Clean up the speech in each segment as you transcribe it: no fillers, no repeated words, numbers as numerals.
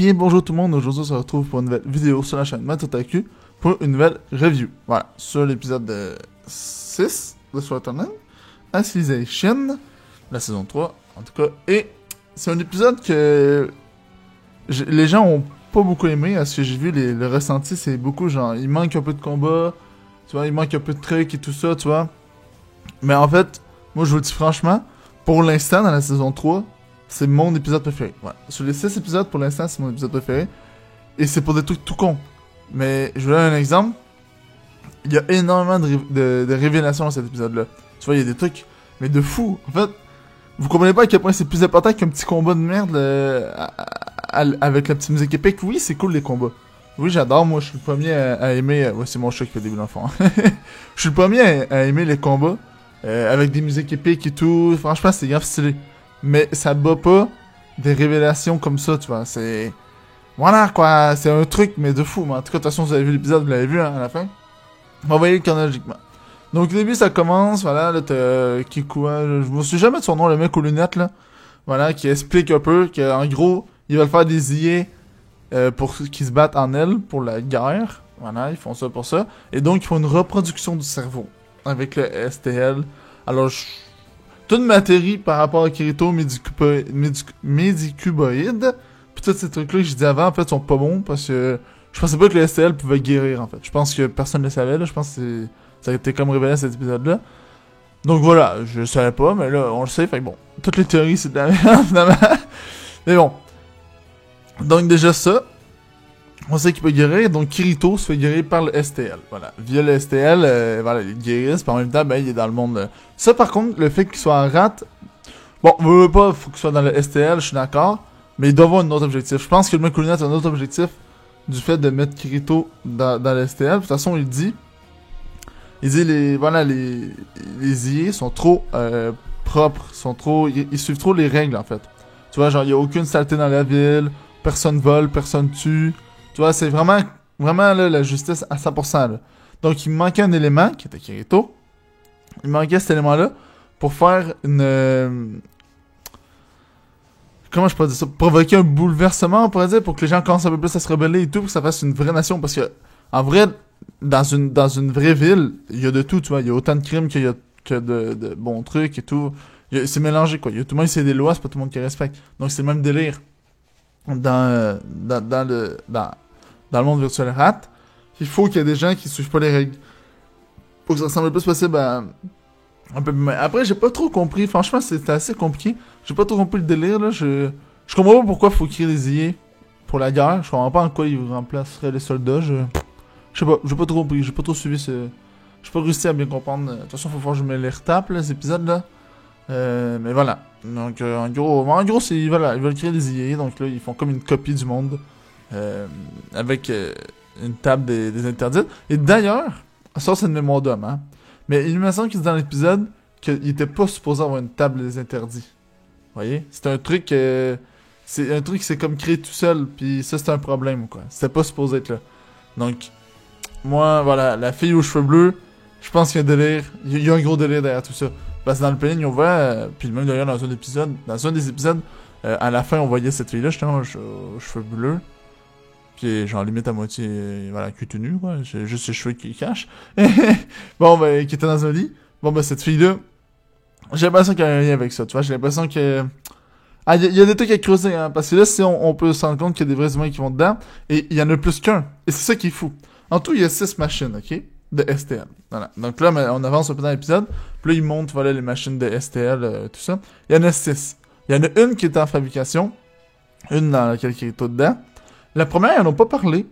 bien, bonjour tout le monde, aujourd'hui on se retrouve pour une nouvelle vidéo sur la chaîne Matotaku pour une nouvelle review. Voilà, sur l'épisode 6 de Sword Art Online, Alicization, la saison 3 en tout cas. Et c'est un épisode que les gens ont pas beaucoup aimé, à ce que j'ai vu, le ressenti c'est beaucoup genre, il manque un peu de combat, tu vois, il manque un peu de trucs et tout ça, tu vois. Mais en fait, moi je vous le dis franchement, pour l'instant dans la saison 3, c'est mon épisode préféré. Voilà. Sur les 6 épisodes, pour l'instant, c'est mon épisode préféré. Et c'est pour des trucs tout cons. Mais je vous donne un exemple. Il y a énormément de révélations dans cet épisode-là. Tu vois, il y a des trucs, mais de fou. En fait, vous comprenez pas à quel point c'est plus important qu'un petit combat de merde avec la petite musique épique. Oui, c'est cool les combats. Oui, j'adore. Moi, je suis le premier à aimer... Ouais, c'est mon chat qui fait des bulles d'enfant. Je suis le premier à aimer les combats avec des musiques épiques et tout. Franchement, c'est grave stylé. Mais ça bat pas des révélations comme ça, tu vois. C'est... Voilà, quoi. C'est un truc, mais de fou. Mais en tout cas, de toute façon, vous avez vu l'épisode, vous l'avez vu, hein, à la fin. On va y aller chronologiquement. Donc, au début, ça commence, voilà, là, t'as Kikua, je me souviens jamais de son nom, le mec aux lunettes, là. Voilà, qui explique un peu qu'en gros, ils veulent faire des IA pour qu'ils se battent en aile pour la guerre. Voilà, ils font ça pour ça. Et donc, ils font une reproduction du cerveau avec le STL. Alors, toute matérie par rapport à Kirito, médicuboïde, pis tous ces trucs-là que j'ai dit avant, en fait, sont pas bons, parce que je pensais pas que le STL pouvait guérir, en fait. Je pense que personne ne le savait, là, je pense que ça a été comme révélé à cet épisode-là. Donc voilà, je le savais pas, mais là, on le sait, fait que bon, toutes les théories, c'est de la merde, finalement. Mais bon. Donc déjà ça, on sait qu'il peut guérir, donc Kirito se fait guérir par le STL, voilà. Via le STL, voilà, il guérisse, puis en même temps, ben, il est dans le monde... Ça, par contre, le fait qu'il soit en rate... Bon, on veut pas, faut qu'il soit dans le STL, je suis d'accord, mais il doit avoir un autre objectif. Je pense que le mec a un autre objectif du fait de mettre Kirito dans le STL. De toute façon, il dit, les IA sont trop propres, sont trop... Ils suivent trop les règles, en fait. Tu vois, genre, il y a aucune saleté dans la ville, personne vole, personne tue... Tu vois, c'est vraiment là, la justice à 100%. Là. Donc, il manquait un élément, qui était Kirito. Il manquait cet élément-là pour faire une... Comment je peux dire ça? Provoquer un bouleversement, on pourrait dire, pour que les gens commencent un peu plus à se rebeller et tout, pour que ça fasse une vraie nation. Parce que, en vrai, dans une vraie ville, il y a de tout, tu vois. Il y a autant de crimes que de bons trucs et tout. C'est mélangé, quoi. Il y a tout le monde qui sait des lois, c'est pas tout le monde qui respecte. Donc, c'est le même délire. Dans le monde virtuel rat, il faut qu'il y ait des gens qui suivent pas les règles. Faut que ça ressemble le plus possible à un peu. Mais après, j'ai pas trop compris. Franchement, c'était assez compliqué. J'ai pas trop compris le délire, là. Je comprends pas pourquoi il faut créer des IA pour la guerre. Je comprends pas en quoi ils remplaceraient les soldats. Je sais pas, j'ai pas trop compris. J'ai pas trop suivi ce... J'ai pas réussi à bien comprendre. De toute façon, faut voir que je me les retape, là, ces épisodes-là. Mais voilà. Donc, en gros, c'est, voilà, ils veulent créer des IA. Donc là, ils font comme une copie du monde. Avec une table des interdites. Et d'ailleurs, ça c'est une mémoire d'homme, hein. Mais il me semble que c'est dans l'épisode qu'il était pas supposé avoir une table des interdits. Vous voyez? C'est un truc qui s'est comme créé tout seul, puis ça c'est un problème, quoi. C'était pas supposé être là. Donc, moi, voilà, la fille aux cheveux bleus, je pense qu'il y a un délire, il y a un gros délire derrière tout ça. Parce que dans le planning, on voit, puis même d'ailleurs dans un des épisodes, à la fin, on voyait cette fille-là, justement, aux cheveux bleus. Puis genre limite à moitié, voilà, cul tout nu, quoi. J'ai juste ses cheveux qui cachent. Bon, ben, qui était dans un lit. Bon, ben, cette fille-là, j'ai l'impression qu'il y a un lien avec ça, tu vois. J'ai l'impression que... Ah, il y a des trucs à creuser, hein. Parce que là, si on peut se rendre compte qu'il y a des vrais humains qui vont dedans, et il y en a plus qu'un. Et c'est ça qui est fou. En tout, il y a 6 machines, ok? De STL. Voilà. Donc là, on avance un peu dans l'épisode. Puis là, ils montrent, voilà, les machines de STL, tout ça. Il y en a 6. Il y en a une qui est en fabrication. Une dans laquelle il est tout dedans. La première, ils n'en ont pas parlé.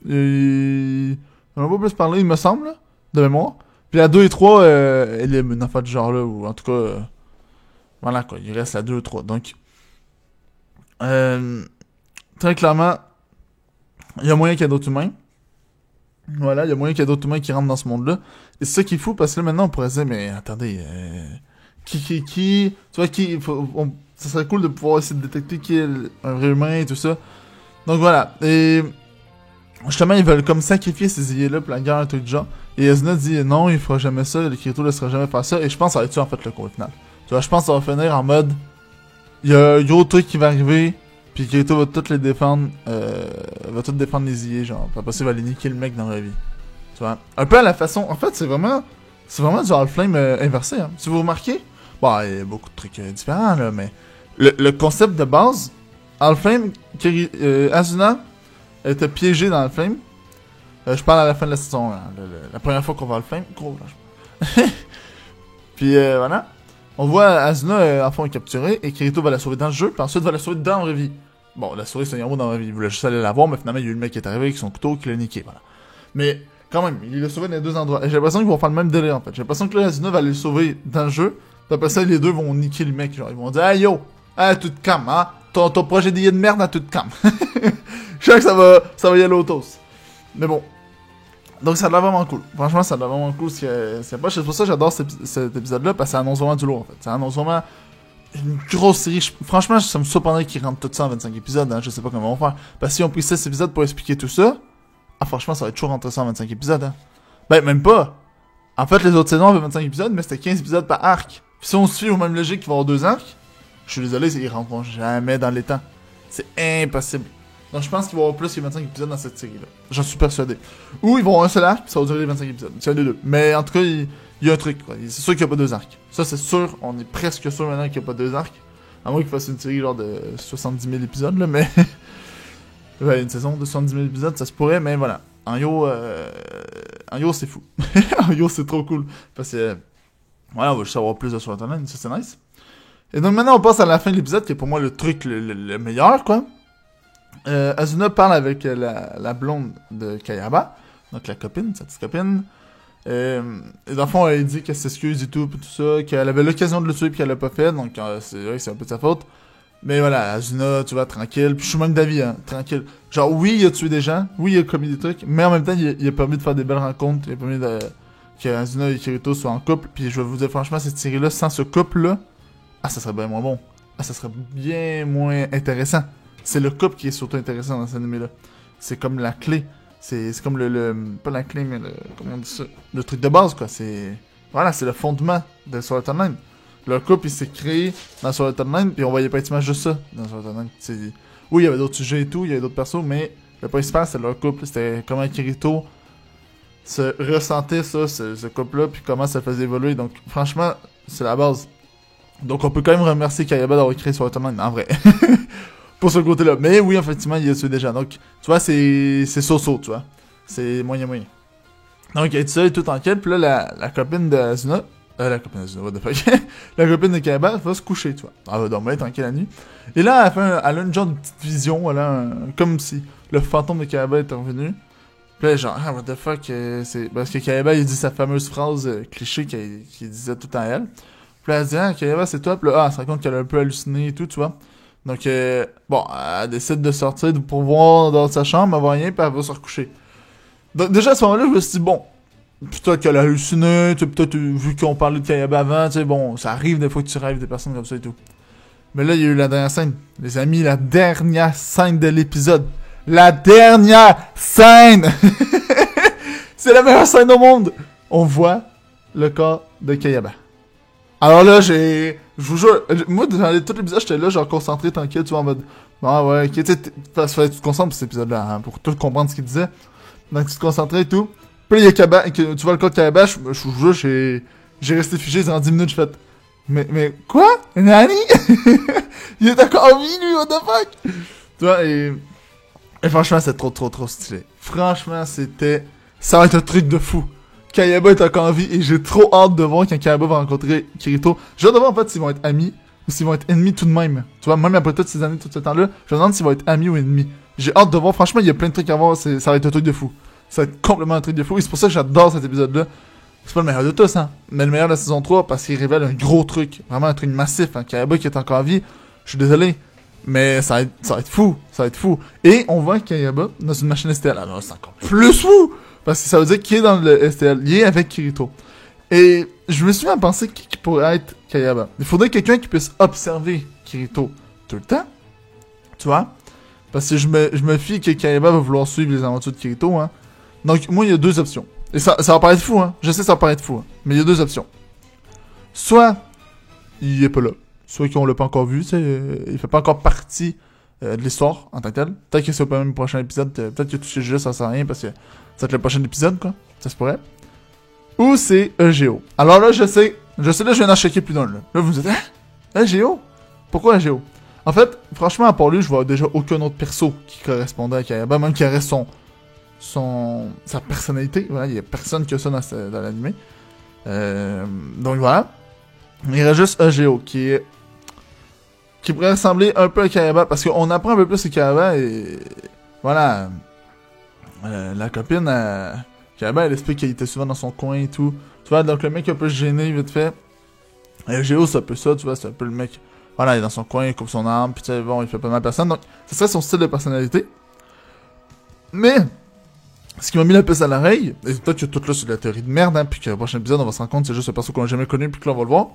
Ils n'en ont pas plus parlé, il me semble, là, de mémoire. Puis la 2 et 3, elle est une affaire du genre là, ou en tout cas... voilà, quoi, il reste la 2 et 3. Donc, très clairement, il y a moyen qu'il y ait d'autres humains. Voilà, il y a moyen qu'il y ait d'autres humains qui rentrent dans ce monde-là. Et c'est ça qui est fou, parce que là, maintenant, on pourrait se dire, mais attendez, qui... Tu vois, ça serait cool de pouvoir essayer de détecter qui est un vrai humain et tout ça. Donc voilà, et justement ils veulent comme sacrifier ces IA-là pour la guerre, un truc du genre. Et Ezna dit non, il fera jamais ça, le Kirito ne laissera jamais faire ça, et je pense que ça va être ça en fait le coup au final. Tu vois, je pense que ça va finir en mode, il y a un gros truc qui va arriver, Puis Kirito va toutes les défendre, va tout défendre les IA, genre. Puis après ça, il va aller niquer le mec dans la vie. Tu vois? Un peu à la façon... En fait, c'est vraiment du Half-Flame inversé, hein. Si vous remarquez, bon, il y a beaucoup de trucs différents, là, mais... Le concept de base, Half-Flame, Asuna était piégé dans Half-Flame. Je parle à la fin de la saison, hein, la première fois qu'on va Half-Flame. Gros, lâche. Puis voilà. On voit Asuna, en fond, est capturée, et Kirito va la sauver dans le jeu, puis ensuite va la sauver dans la vraie vie. Bon, la souris, c'est un héros dans la vraie vie. Il voulait juste aller la voir, mais finalement, il y a eu le mec qui est arrivé avec son couteau, qui l'a niqué, voilà. Mais, quand même, il l'a sauvé dans les deux endroits. Et j'ai l'impression qu'ils vont faire le même délai, en fait. J'ai l'impression que là, Asuna va aller le sauver dans le jeu, puis après ça, les deux vont niquer le mec, genre, ils vont dire, hey yo, tout te calme, hein, ton projet d'IA de merde, tout te calme. Je sais que ça va y aller au toast. Mais bon. Donc ça a l'air vraiment cool. Franchement, ça a l'air vraiment cool. C'est pour ça que j'adore cet épisode-là, parce que ça annonce vraiment du lourd, en fait. Ça annonce vraiment une grosse série. Franchement, ça me surprendrait qu'ils rentrent tout ça en 25 épisodes, hein. Je sais pas comment ils vont faire. Parce que si on pris 6 épisodes pour expliquer tout ça, franchement, ça va être toujours rentrer ça en 25 épisodes, hein. Ben, même pas. En fait, les autres saisons avaient 25 épisodes, mais c'était 15 épisodes par arc. Puis si on suit aux mêmes logiques qu'il va y avoir 2 arcs, je suis désolé, ils rentreront jamais dans les temps. C'est impossible. Donc je pense qu'il va y avoir plus que 25 épisodes dans cette série-là. J'en suis persuadé. Ou ils vont avoir un seul arc, puis ça va durer les 25 épisodes. C'est un des deux. Mais en tout cas, il y a un truc, quoi. C'est sûr qu'il n'y a pas 2 arcs. Ça, c'est sûr. On est presque sûr maintenant qu'il n'y a pas 2 arcs. À moins qu'ils fassent une série genre de 70 000 épisodes, là, mais... ouais, une saison de 70 000 épisodes, ça se pourrait, mais voilà. En Yo, c'est fou. En Yo, c'est trop cool. Parce que... voilà, on va juste avoir plus de Sword Art Online, ça c'est nice. Et donc maintenant, on passe à la fin de l'épisode, qui est pour moi le truc le meilleur, quoi. Asuna parle avec la blonde de Kayaba, donc la copine, sa petite copine. Et dans le fond, elle dit qu'elle s'excuse et tout, pis tout ça, qu'elle avait l'occasion de le tuer pis qu'elle l'a pas fait, donc c'est vrai que c'est un peu de sa faute. Mais voilà, Asuna, tu vois, tranquille, pis je suis même d'avis, hein, tranquille. Genre, oui, il a tué des gens, oui, il a commis des trucs, mais en même temps, il a permis de faire des belles rencontres, il a permis que Asuna et Kirito soient en couple, pis je vais vous dire franchement, cette série-là, sans ce couple-là, ça serait bien moins bon. Ça serait bien moins intéressant. C'est le couple qui est surtout intéressant dans cet anime-là. C'est comme la clé. C'est comme pas la clé, mais comment on dit ça? Le truc de base, quoi. Voilà, c'est le fondement de Sword Art Online. Le couple, il s'est créé dans Sword Art Online, puis on voyait pratiquement juste ça dans Sword Art Online. Oui, il y avait d'autres sujets et tout, il y avait d'autres persos, mais le principal, c'est leur couple. C'était comment Kirito se ressentait ça, ce couple-là, puis comment ça le faisait évoluer. Donc, franchement, c'est la base. Donc, on peut quand même remercier Kayaba d'avoir créé Sword Art Online, en vrai. Pour ce côté-là. Mais oui, effectivement, il y a tué déjà. Donc, tu vois, c'est so-so, tu vois. C'est moyen. Donc, il y a tout ça et tout en quête. Puis là, la copine d'Asuna... la copine d'Asuna, what the fuck? La copine de Kayaba va se coucher, tu vois. Elle va dormir tranquille la nuit. Et là, elle a une genre de petite vision, comme si le fantôme de Kayaba était revenu. Puis là, genre, what the fuck, c'est... Parce que Kayaba, il dit sa fameuse phrase cliché qu'il disait tout le temps à elle. Puis là, elle dit, Kayaba, c'est toi. Puis là, elle se rend compte qu'elle a un peu halluciné et tout, tu vois. Donc, bon, elle décide de sortir pour voir dans sa chambre, elle voit rien, puis elle va se recoucher. Donc, déjà, à ce moment-là, je me suis dit, bon, peut-être qu'elle a halluciné, peut-être, vu qu'on parlait de Kayaba avant, tu sais, bon, ça arrive des fois que tu rêves des personnes comme ça et tout. Mais là, il y a eu la dernière scène. Les amis, la dernière scène de l'épisode. La dernière scène! C'est la meilleure scène au monde! On voit le corps de Kayaba. Alors là, je vous jure, moi, dans tout l'épisode, j'étais là, genre, concentré, tranquille, tu vois, en mode, ah ouais, ok, tu sais, fallait que tu te concentres pour cet épisode-là, hein, pour tout comprendre ce qu'il disait. Donc, tu te concentrais et tout. Puis là, tu vois le cas de Kayaba, je vous jure, j'ai resté figé dans 10 minutes, je fais, mais, quoi? Nani? Il est encore en vie, lui, what the fuck? Tu vois, et franchement, c'est trop stylé. Franchement, ça va être un truc de fou. Kayaba est encore en vie et j'ai trop hâte de voir quand Kayaba va rencontrer Kirito. J'ai hâte de voir en fait s'ils vont être amis ou s'ils vont être ennemis tout de même. Tu vois, même après toutes ces années, tout ce temps-là, je me demande s'ils vont être amis ou ennemis. J'ai hâte de voir, franchement, il y a plein de trucs à voir, ça va être un truc de fou. Ça va être complètement un truc de fou et c'est pour ça que j'adore cet épisode-là. C'est pas le meilleur de tous, hein, mais le meilleur de la saison 3 parce qu'il révèle un gros truc, vraiment un truc massif. Hein. Kayaba qui est encore en vie, je suis désolé, mais ça va être fou. Et on voit Kayaba dans une machine STL. Alors c'est encore plus fou! Parce que ça veut dire qu'il est dans le STL, il est avec Kirito. Et je me suis même pensé qui pourrait être Kayaba. Il faudrait quelqu'un qui puisse observer Kirito tout le temps. Tu vois? Parce que je me fie que Kayaba va vouloir suivre les aventures de Kirito. Hein. Donc moi, il y a 2 options. Et ça va paraître fou, hein. Je sais ça va paraître fou. Hein. Mais il y a 2 options. Soit il est pas là. Soit qu'on l'a pas encore vu. Il fait pas encore partie de l'histoire en tant que tel. Peut-être que c'est pas même le prochain épisode, peut-être que tout c'est juste, ça sert à rien parce que ça va être le prochain épisode, quoi. Ça se pourrait. Ou c'est EGO. Alors là, je sais, là, je viens d'en checker plus d'un, là. Là, vous me dites, hein? EGO? Pourquoi EGO? En fait, franchement, à part lui, je vois déjà aucun autre perso qui correspondait à Kayaba, même qui aurait sa personnalité. Voilà, il y a personne que ça dans l'anime. Donc voilà. Il reste juste EGO qui pourrait ressembler un peu à Kayaba, parce qu'on apprend un peu plus sur Kayaba et voilà. La copine, Kayaba, elle explique qu'il était souvent dans son coin et tout. Tu vois, donc le mec est un peu gêné vite fait. EGO, c'est un peu ça, tu vois, c'est un peu le mec. Voilà, il est dans son coin, il coupe son arme, puis tu sais, bon, il fait pas mal de personne. Donc, ce serait son style de personnalité. Mais, ce qui m'a mis la puce à l'oreille, et peut-être que tout là, c'est de la théorie de merde, hein, puis que le prochain épisode, on va se rendre compte que c'est juste un perso qu'on a jamais connu, puis que là, on va le voir.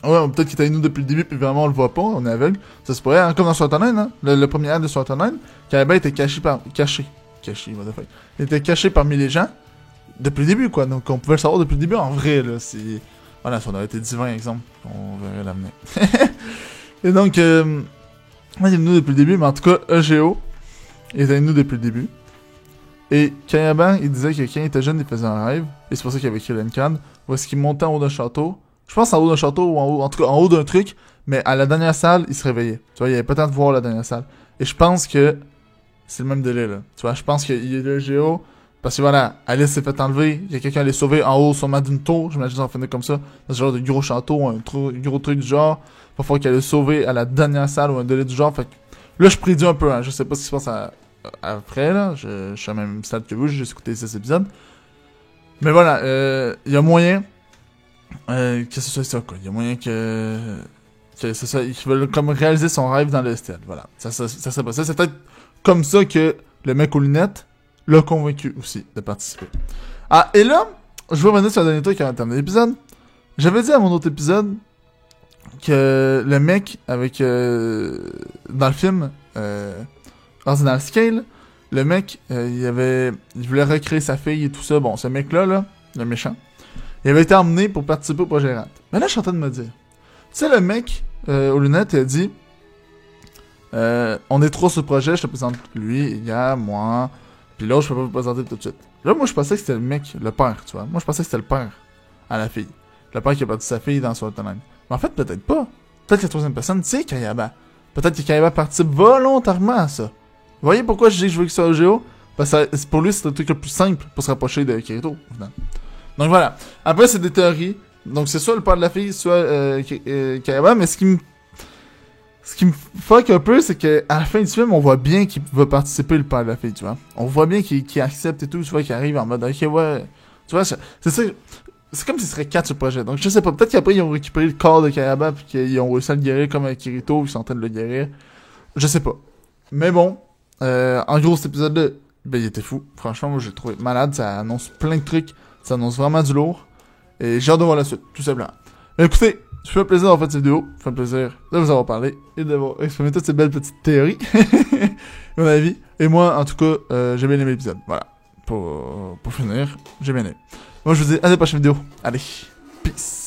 Ouais, peut-être qu'il était avec nous depuis le début, puis vraiment, on le voit pas, on est aveugle. Ça se pourrait, hein, comme dans Sword Art Online, hein, le premier ad de Sword Art Online, Kayaba était caché, what the fuck. Il était caché parmi les gens, depuis le début, quoi. Donc, on pouvait le savoir depuis le début, en vrai, là, c'est... Voilà, si on aurait été divin, exemple, on verrait l'avenir. Et donc, il est avec nous depuis le début, mais en tout cas, EGO, il était avec nous depuis le début. Et Kayaba, il disait que quand il était jeune, il faisait un rêve, et c'est pour ça qu'il avait écrit l'Encan, où est-ce qu'il montait en haut d'un château. Je pense en haut d'un château, ou en tout cas en haut d'un truc, mais à la dernière salle, il se réveillait. Tu vois, il avait pas le temps de voir la dernière salle. Et je pense que c'est le même délai, là. Tu vois, je pense qu'il y a le EGO, parce que voilà, Alice s'est fait enlever, il y a quelqu'un qui allait sauver en haut, sûrement d'une tour, j'imagine que ça en finit comme ça, dans ce genre de gros château, un gros truc du genre, il va falloir qu'elle allait sauver à la dernière salle ou un délai du genre, fait que là je prédis un peu, hein, je sais pas ce qui se passe après, là, je suis à la même stade que vous, j'ai juste écouté 6 épisodes, mais voilà, il y a moyen que ce soit ça, quoi, il y a moyen que c'est ça, qu'ils veulent comme réaliser son rêve dans le style, voilà, ça serait pas ça, c'est peut-être comme ça que le mec aux lunettes l'a convaincu aussi de participer. Ah, et là, je vais revenir sur le dernier truc en termes d'épisode. J'avais dit à mon autre épisode que le mec avec... dans le film Ordinal Scale, le mec, il voulait recréer sa fille et tout ça. Bon, ce mec-là, là, le méchant, il avait été emmené pour participer au projet Rat. Mais là, je suis en train de me dire... Tu sais, le mec aux lunettes, il a dit... on est trop sur le projet, je te présente lui, il y a moi... Puis là, je peux pas vous présenter tout de suite. Là, moi, je pensais que c'était le mec, le père, tu vois. Moi, je pensais que c'était le père à la fille. Le père qui a perdu sa fille dans son autonomie. Mais en fait, peut-être pas. Peut-être que la troisième personne, c'est Kayaba. Peut-être que Kayaba participe volontairement à ça. Vous voyez pourquoi je dis que je veux que ce soit Géo? Parce que pour lui, c'est le truc le plus simple pour se rapprocher de Kirito. Donc voilà. Après, c'est des théories. Donc c'est soit le père de la fille, soit Kayaba. Mais ce qui me fuck un peu, c'est qu'à la fin du film, on voit bien qu'il va participer, le père de la fille, tu vois. On voit bien qu'il accepte et tout, tu vois, qu'il arrive en mode, ok, ouais. Tu vois, c'est ça. C'est comme s'il serait 4 sur le projet. Donc je sais pas, peut-être qu'après, ils ont récupéré le corps de Kayaba, puis qu'ils ont réussi à le guérir comme avec Kirito, ils sont en train de le guérir. Je sais pas. Mais bon, en gros, cet épisode-là, ben, il était fou. Franchement, moi, j'ai trouvé malade. Ça annonce plein de trucs. Ça annonce vraiment du lourd. Et j'ai hâte de voir la suite, tout simplement. Mais écoutez, je fais plaisir d'avoir fait cette vidéo. Ça fait plaisir de vous avoir parlé et d'avoir exprimé toutes ces belles petites théories. Mon avis. Et moi, en tout cas, j'ai bien aimé l'épisode. Voilà. Pour finir, j'ai bien aimé. Moi, je vous dis à la prochaine vidéo. Allez, peace.